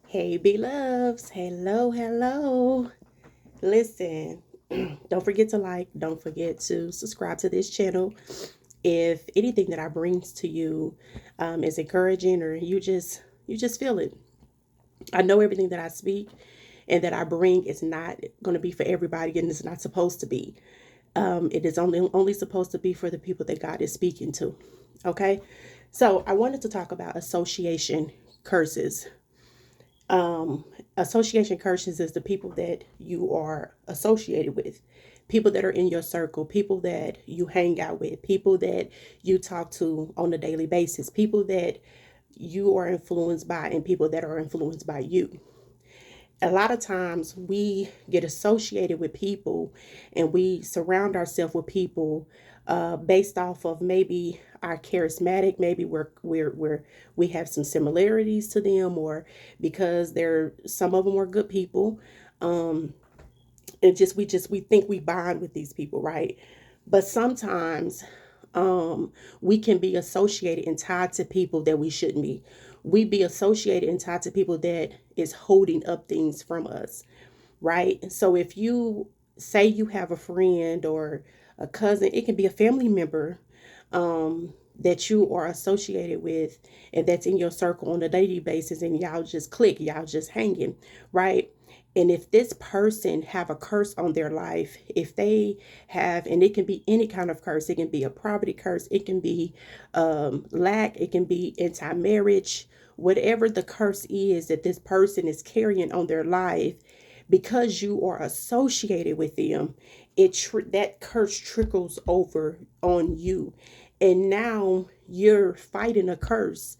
Hey, beloveds. Hello, hello. Listen, don't forget to like, don't forget to subscribe to this channel. If anything that I brings to you is encouraging or you just feel it. I know everything that I speak and that I bring is not going to be for everybody and it's not supposed to be. It is only supposed to be for the people that God is speaking to. Okay? So, I wanted to talk about association curses. Association curses is the people that you are associated with, people that are in your circle, people that you hang out with, people that you talk to on a daily basis, people that you are influenced by, and people that are influenced by you. A lot of times we get associated with people and we surround ourselves with people based off of maybe our charismatic, maybe we have some similarities to them, or because they're some of them are good people. And we think we bond with these people, right? But sometimes we can be associated and tied to people that we shouldn't be. We be associated and tied to people that is holding up things from us, right? So if you say you have a friend or a cousin, it can be a family member that you are associated with and that's in your circle on a daily basis, and y'all just click, y'all just hanging, right? And if this person have a curse on their life, if they have, and it can be any kind of curse, it can be a property curse, it can be lack, it can be anti-marriage, whatever the curse is that this person is carrying on their life, because you are associated with them, that curse trickles over on you, and now you're fighting a curse,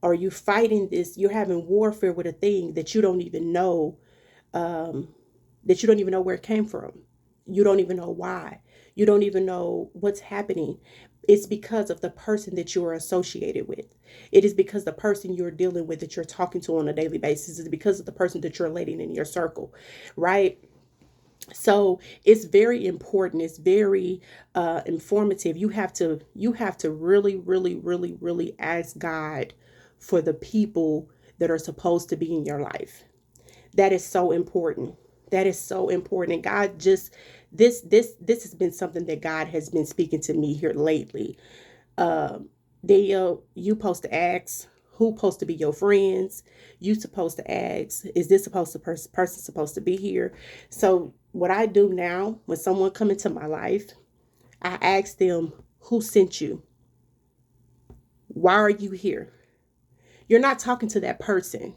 or you fighting this, you're having warfare with a thing that you don't even know, that you don't even know where it came from. You don't even know why. You don't even know what's happening. It's because of the person that you are associated with. It is because the person you're dealing with, that you're talking to on a daily basis, is because of the person that you're letting in your circle, right? So it's very important. It's very informative. You have to really, really, really, really ask God for the people that are supposed to be in your life. That is so important. That is so important. And God just this has been something that God has been speaking to me here lately. Daniel, you supposed to ask who supposed to be your friends. You supposed to ask, is this supposed to person supposed to be here? So what I do now, when someone come into my life, I ask them, who sent you? Why are you here? You're not talking to that person.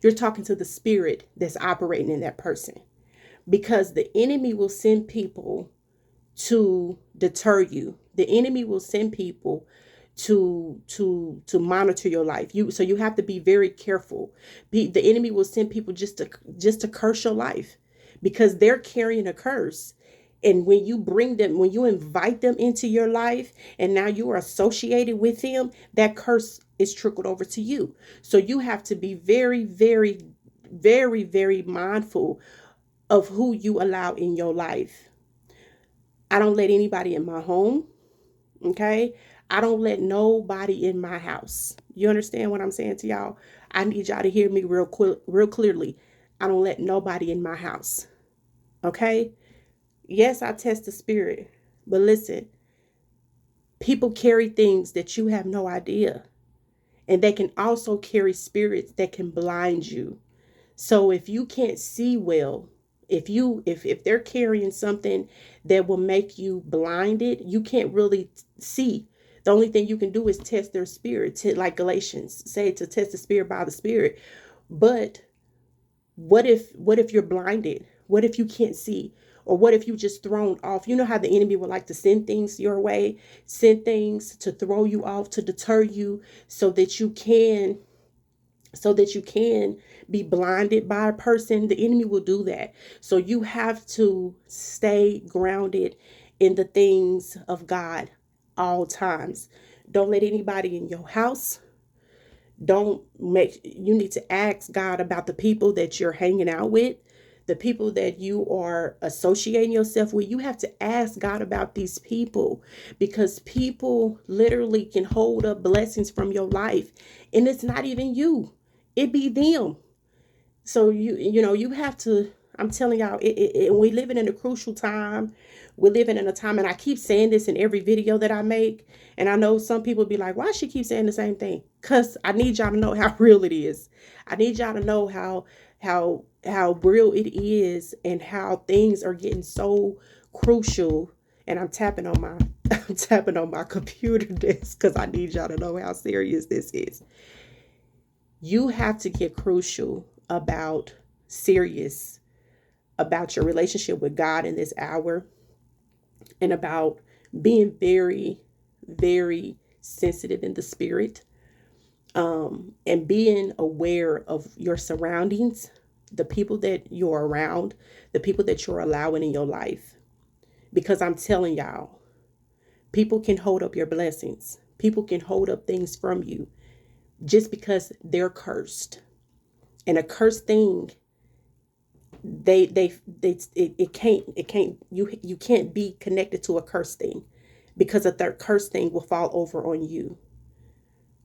You're talking to the spirit that's operating in that person, because the enemy will send people to deter you. The enemy will send people to monitor your life. You have to be very careful. The enemy will send people just to curse your life, because they're carrying a curse. And when you invite them into your life, and now you are associated with them, that curse is trickled over to you. So you have to be very, very, very, very mindful of who you allow in your life. I don't let anybody in my home. Okay. I don't let nobody in my house. You understand what I'm saying to y'all? I need y'all to hear me real clearly. I don't let nobody in my house. Okay. Yes, I test the spirit, but listen, people carry things that you have no idea. And they can also carry spirits that can blind you. So if you can't see well, if they're carrying something that will make you blinded, you can't really see. The only thing you can do is test their spirit, like Galatians say, to test the spirit by the spirit. But what if you're blinded? What if you can't see? Or what if you just thrown off? You know how the enemy would like to send things your way, send things to throw you off, to deter you, so that you can be blinded by a person. The enemy will do that. So you have to stay grounded in the things of God all times. Don't let anybody in your house. Don't make You need to ask God about the people that you're hanging out with, the people that you are associating yourself with. You have to ask God about these people, because people literally can hold up blessings from your life, and it's not even you. It be them. So you have to. I'm telling y'all, we living in a crucial time. We're living in a time, and I keep saying this in every video that I make. And I know some people be like, "Why she keep saying the same thing?" Cause I need y'all to know how real it is. I need y'all to know how real it is, and how things are getting so crucial. And I'm tapping on my I'm tapping on my computer desk because I need y'all to know how serious this is. You have to get crucial about serious about your relationship with God in this hour, and about being very, very sensitive in the spirit, and being aware of your surroundings, the people that you're around, the people that you're allowing in your life. Because I'm telling y'all, people can hold up your blessings, people can hold up things from you just because they're cursed. And a cursed thing, it can't you can't be connected to a cursed thing, because a third cursed thing will fall over on you.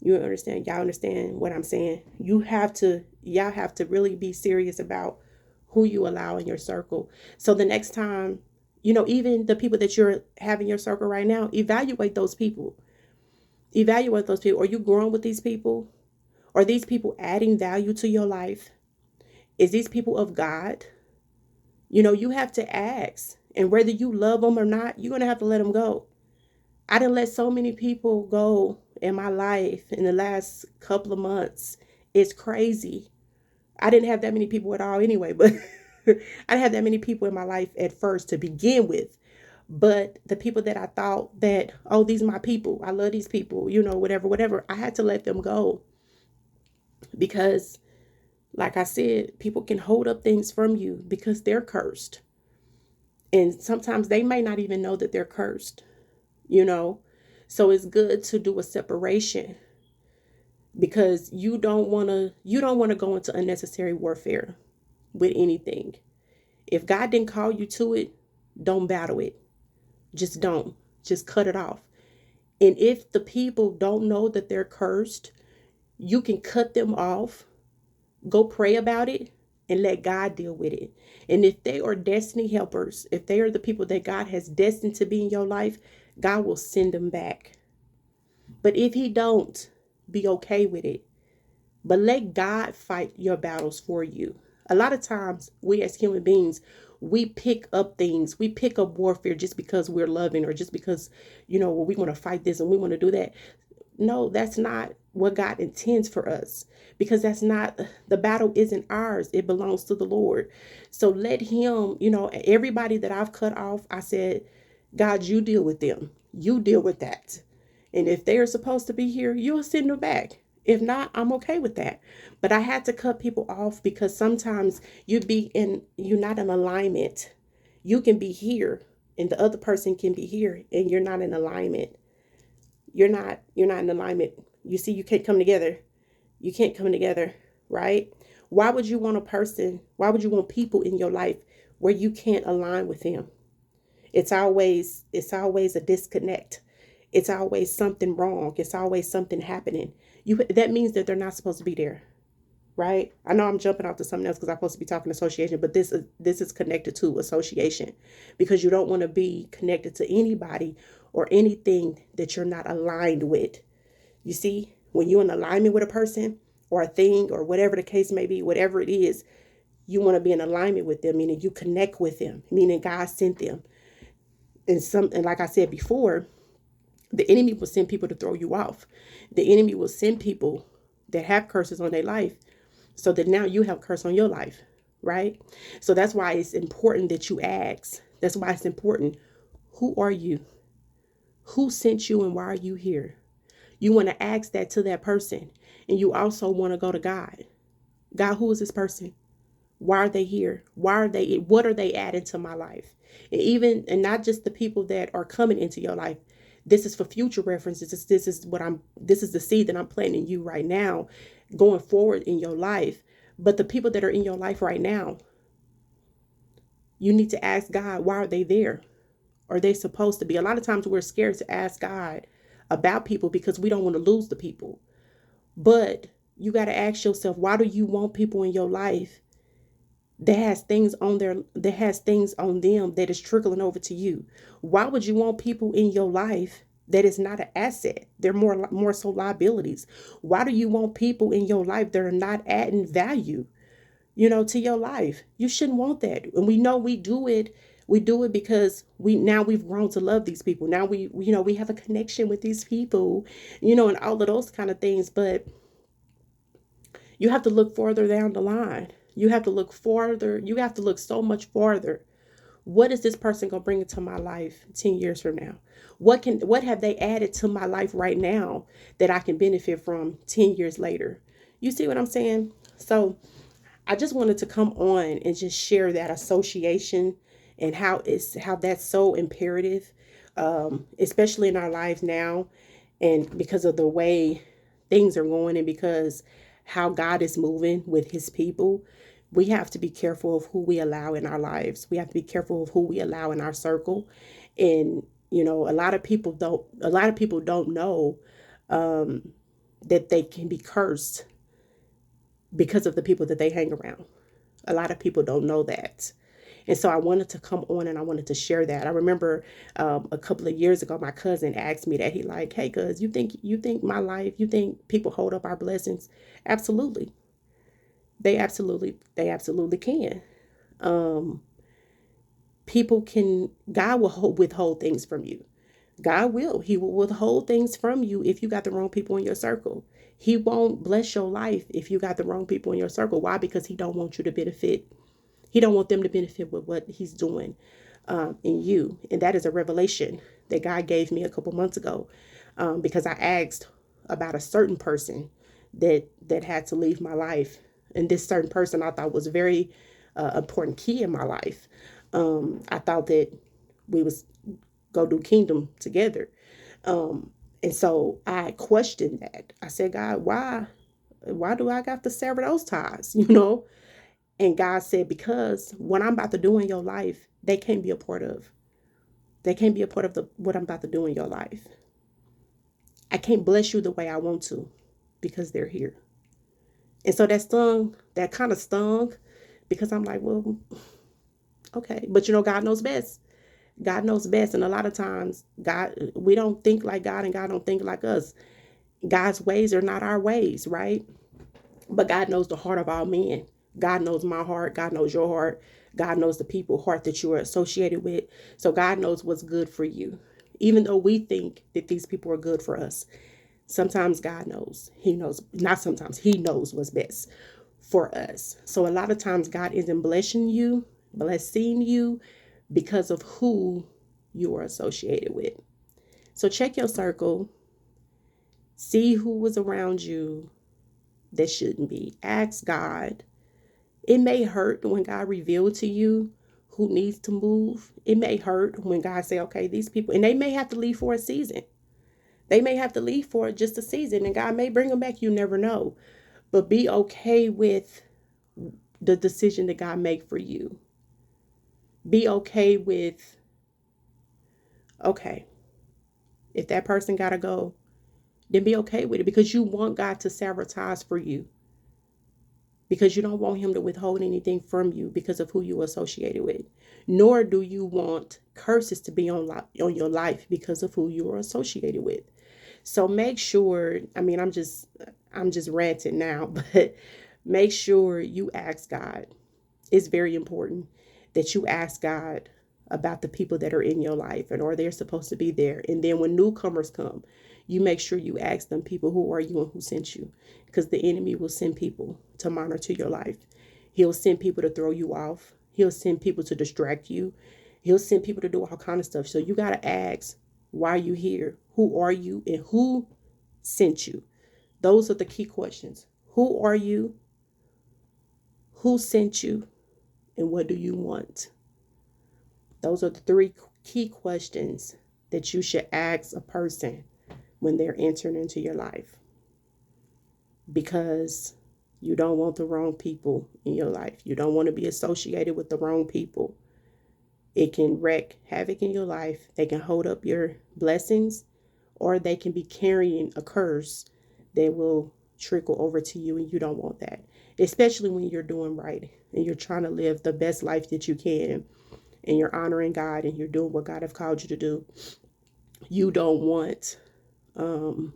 You understand? Y'all understand what I'm saying? Y'all have to really be serious about who you allow in your circle. So the next time, even the people that you're having your circle right now, evaluate those people. Evaluate those people. Are you growing with these people? Are these people adding value to your life? Is these people of God? You have to ask. And whether you love them or not, you're going to have to let them go. I done let so many people go in my life in the last couple of months. It's crazy. I didn't have that many people at all anyway, but I didn't have that many people in my life at first to begin with. But the people that I thought that, oh, these are my people, I love these people, whatever, I had to let them go. Because, like I said, people can hold up things from you because they're cursed. And sometimes they may not even know that they're cursed, you know? So it's good to do a separation, because you don't want to go into unnecessary warfare with anything. If God didn't call you to it, don't battle it. Just don't. Just cut it off. And if the people don't know that they're cursed, you can cut them off. Go pray about it and let God deal with it. And if they are destiny helpers, if they are the people that God has destined to be in your life, God will send them back. But if he don't, be okay with it. But let God fight your battles for you. A lot of times, we as human beings, we pick up things. We pick up warfare just because we're loving, or just because, we want to fight this and we want to do that. No, that's not what God intends for us, because that's not, the battle isn't ours. It belongs to the Lord. So let him, everybody that I've cut off, I said, God, you deal with them. You deal with that. And if they are supposed to be here, you'll send them back. If not, I'm okay with that. But I had to cut people off because sometimes you're not in alignment. You can be here and the other person can be here and you're not in alignment. You're not in alignment. You see, you can't come together. You can't come together, right? Why would you want people in your life where you can't align with them? It's always a disconnect. It's always something wrong. It's always something happening. That means that they're not supposed to be there, right? I know I'm jumping off to something else because I'm supposed to be talking association, but this is connected to association, because you don't want to be connected to anybody or anything that you're not aligned with. You see, when you're in alignment with a person or a thing or whatever the case may be, whatever it is, you want to be in alignment with them, meaning you connect with them, meaning God sent them. And like I said before, the enemy will send people to throw you off. The enemy will send people that have curses on their life, so that now you have curse on your life, right? So that's why it's important that you ask. That's why it's important. Who are you? Who sent you and why are you here? You want to ask that to that person. And you also want to go to God. God, who is this person? Why are they here? What are they adding to my life? And not just the people that are coming into your life. This is for future references. This is the seed that I'm planting in you right now, going forward in your life. But the people that are in your life right now, you need to ask God, why are they there? Are they supposed to be? A lot of times we're scared to ask God about people because we don't want to lose the people. But you got to ask yourself, why do you want people in your life that has things on them that is trickling over to you. Why would you want people in your life that is not an asset? They're more so liabilities. Why do you want people in your life that are not adding value, to your life? You shouldn't want that. And we know we do it because we've grown to love these people. Now we have a connection with these people, and all of those kind of things. But you have to look farther down the line. You have to look farther. You have to look so much farther. What is this person going to bring into my life 10 years from now? What have they added to my life right now that I can benefit from 10 years later? You see what I'm saying? So I just wanted to come on and just share that association and how that's so imperative, especially in our lives now, and because of the way things are going, and because how God is moving with His people. We have to be careful of who we allow in our lives. We have to be careful of who we allow in our circle, and a lot of people don't know um, that they can be cursed because of the people that they hang around. A lot of people don't know that. And so I wanted to come on and I wanted to share that. I remember a couple of years ago, my cousin asked me that. He like, hey, cuz you think my life, you think people hold up our blessings? Absolutely. They absolutely can. Um, God will withhold things from you. He will withhold things from you if you got the wrong people in your circle. He won't bless your life if you got the wrong people in your circle. Why? Because he don't want you to benefit. He don't want them to benefit with what he's doing in you. And that is a revelation that God gave me a couple months ago, because I asked about a certain person that had to leave my life. And this certain person I thought was a very important key in my life. I thought that we was go do kingdom together. Um, and so I questioned that. I said, God, why do I got to sever those ties? And God said, because what I'm about to do in your life, they can't be a part of. They can't be a part of what I'm about to do in your life. I can't bless you the way I want to because they're here. And so that kind of stung, because I'm like, well, okay. But God knows best. God knows best. And a lot of times, we don't think like God, and God don't think like us. God's ways are not our ways, right? But God knows the heart of all men. God knows my heart. God knows your heart. God knows the people heart that you are associated with. So God knows what's good for you. Even though we think that these people are good for us, sometimes God knows. He knows, not sometimes, He knows what's best for us. So a lot of times God isn't blessing you because of who you are associated with. So check your circle, see who was around you that shouldn't be. Ask God. It may hurt when God revealed to you who needs to move. It may hurt when God say, okay, these people, and they may have to leave for a season. They may have to leave for just a season, and God may bring them back. You never know. But be okay with the decision that God make for you. Be okay with, okay, if that person got to go, then be okay with it, because you want God to sabotage for you, because you don't want him to withhold anything from you because of who you associated with. Nor do you want curses to be on your life because of who you are associated with. So make sure, I'm just ranting now, but make sure you ask God. It's very important that you ask God about the people that are in your life, and are they supposed to be there. And then when newcomers come, you make sure you ask them, people, who are you and who sent you? Because the enemy will send people to monitor your life. He'll send people to throw you off. He'll send people to distract you. He'll send people to do all kind of stuff. So you got to ask, why are you here? Who are you and who sent you? Those are the key questions. Who are you? Who sent you? And what do you want? Those are the three key questions that you should ask a person when they're entering into your life, because you don't want the wrong people in your life. You don't want to be associated with the wrong people. It can wreak havoc in your life. They can hold up your blessings, or they can be carrying a curse that will trickle over to you, and you don't want that. especially when you're doing right and you're trying to live the best life that you can, and you're honoring God and you're doing what God have called you to do. You don't want um,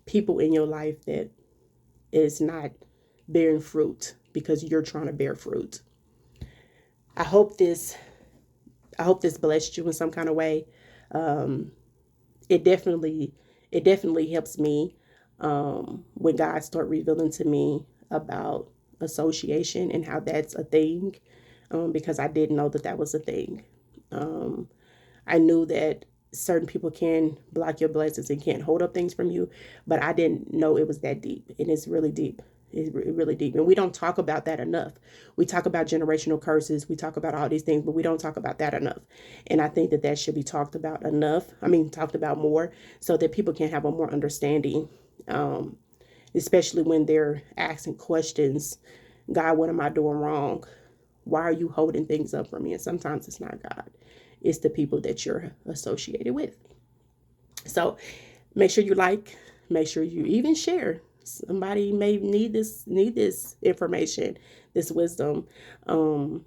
people in your life that is not bearing fruit because you're trying to bear fruit. I hope this I hope this blessed you in some kind of way. Um, it definitely it definitely helps me when God start revealing to me about association and how that's a thing, because I didn't know that that was a thing. Um, I knew that certain people can block your blessings and can't hold up things from you, but I didn't know it was that deep, and it's really deep. It's really deep, and we don't talk about that enough. We talk about generational curses, we talk about all these things, but we don't talk about that enough. And I think that that should be talked about enough. I mean, talked about more, so that people can have a more understanding, um, especially when they're asking questions. God, what am I doing wrong? Why are you holding things up from me? And sometimes it's not God, it's the people that you're associated with. So make sure you like, make sure you even share. Somebody may need this information, this wisdom,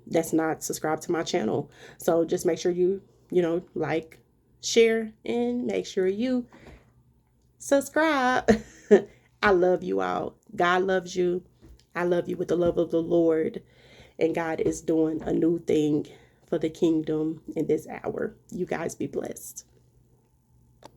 that's not subscribed to my channel. So just make sure you like, share, and make sure you subscribe. I love you all. God loves you. I love you with the love of the Lord. And God is doing a new thing for the kingdom in this hour. You guys be blessed.